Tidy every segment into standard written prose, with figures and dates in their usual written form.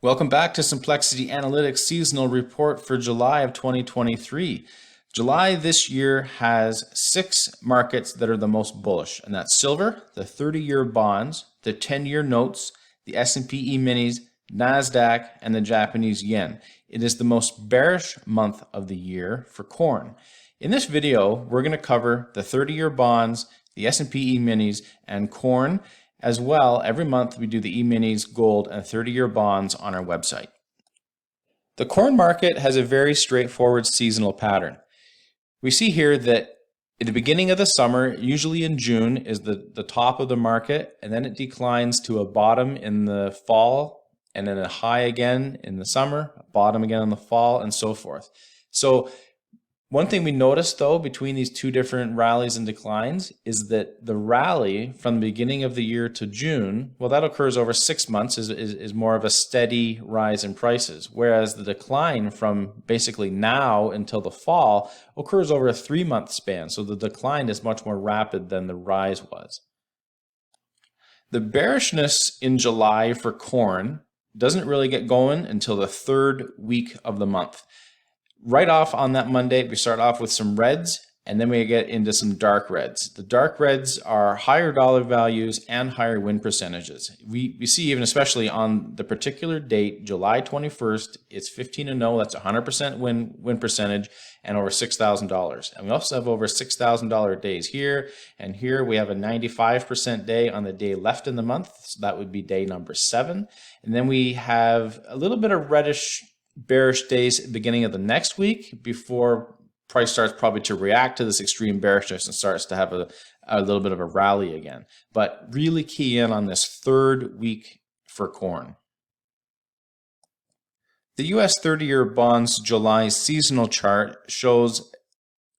Welcome back to Simplexity Analytics Seasonal Report for July of 2023. July this year has 6 markets that are the most bullish, and that's silver, the 30-year bonds, the 10-year notes, the S&P E-minis, NASDAQ, and the Japanese yen. It is the most bearish month of the year for corn. In this video, we're going to cover the 30-year bonds, the S&P E-minis, and corn. As well, every month we do the E-minis, gold, and 30-year bonds on our website. The corn market has a very straightforward seasonal pattern. We see here that at the beginning of the summer, usually in June, is the top of the market, and then it declines to a bottom in the fall, and then a high again in the summer, a bottom again in the fall, and so forth. So one thing we noticed, though, between these two different rallies and declines is that the rally from the beginning of the year to June, well, that occurs over 6 months, is more of a steady rise in prices, whereas the decline from basically now until the fall occurs over a 3-month span. So the decline is much more rapid than the rise was. The bearishness in July for corn doesn't really get going until the 3rd week of the month. Right off on that Monday, we start off with some reds, and then we get into some dark reds. The dark reds are higher dollar values and higher win percentages. We see even especially on the particular date, July 21st, it's 15-0, that's 100% win percentage, and over $6,000. And we also have over $6,000 days here, and here we have a 95% day on the day left in the month, so that would be day number 7. And then we have a little bit of reddish bearish days at the beginning of the next week before price starts probably to react to this extreme bearishness and starts to have a little bit of a rally again. But really key in on this 3rd week for corn. The US 30-year bonds July seasonal chart shows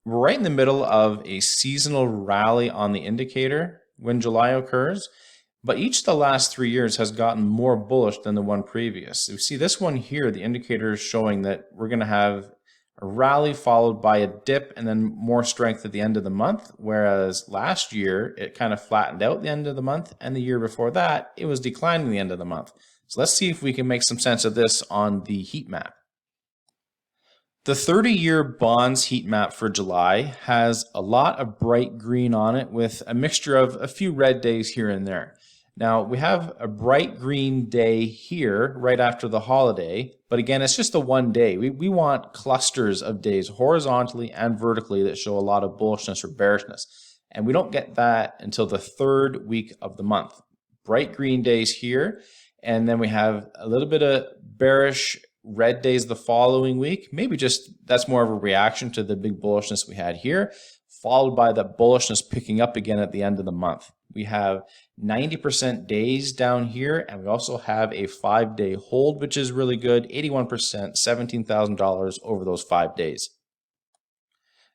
we're right in the middle of a seasonal rally on the indicator when July occurs. But each of the last 3 years has gotten more bullish than the one previous. You see this one here, the indicator is showing that we're going to have a rally followed by a dip and then more strength at the end of the month, whereas last year it kind of flattened out the end of the month, and the year before that it was declining the end of the month. So let's see if we can make some sense of this on the heat map. The 30-year bonds heat map for July has a lot of bright green on it with a mixture of a few red days here and there. Now, we have a bright green day here right after the holiday, but again, it's just a one day. We want clusters of days horizontally and vertically that show a lot of bullishness or bearishness. And we don't get that until the 3rd week of the month. Bright green days here, and then we have a little bit of bearish red days the following week. Maybe just that's more of a reaction to the big bullishness we had here, followed by the bullishness picking up again at the end of the month. We have 90% days down here, and we also have a 5-day hold, which is really good, 81%, $17,000 over those 5 days.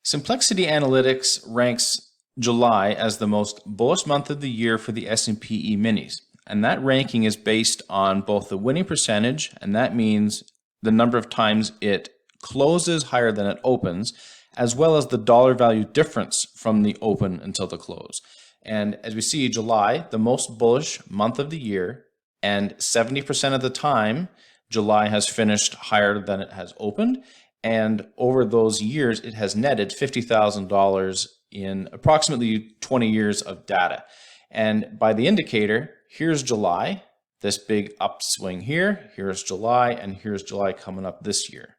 Simplexity Analytics ranks July as the most bullish month of the year for the S&P E-minis, and that ranking is based on both the winning percentage, and that means the number of times it closes higher than it opens, as well as the dollar value difference from the open until the close. And as we see, July, the most bullish month of the year, and 70% of the time, July has finished higher than it has opened. And over those years, it has netted $50,000 in approximately 20 years of data. And by the indicator, here's July, this big upswing here, here's July, and here's July coming up this year.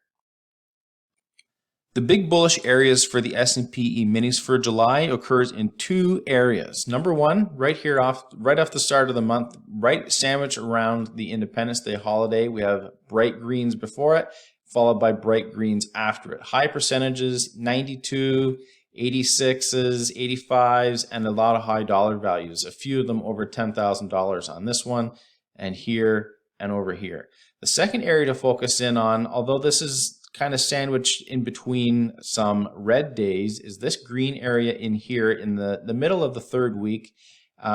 The big bullish areas for the S&P E-minis for July occurs in 2 areas. Number 1, right here right off the start of the month, right sandwich around the Independence Day holiday, we have bright greens before it, followed by bright greens after it. High percentages, 92, 86s, 85s, and a lot of high dollar values. A few of them over $10,000 on this one, and here, and over here. The second area to focus in on, although this is kind of sandwiched in between some red days, is this green area in here in the middle of the 3rd week.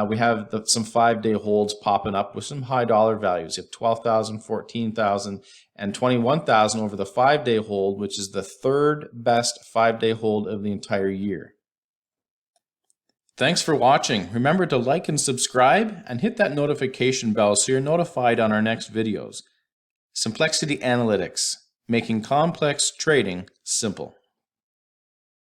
We have some 5-day holds popping up with some high dollar values. You have 12,000, 14,000, and 21,000 over the 5-day hold, which is the 3rd best 5-day hold of the entire year. Thanks for watching. Remember to like and subscribe and hit that notification bell so you're notified on our next videos. Simplexity Analytics, making complex trading simple.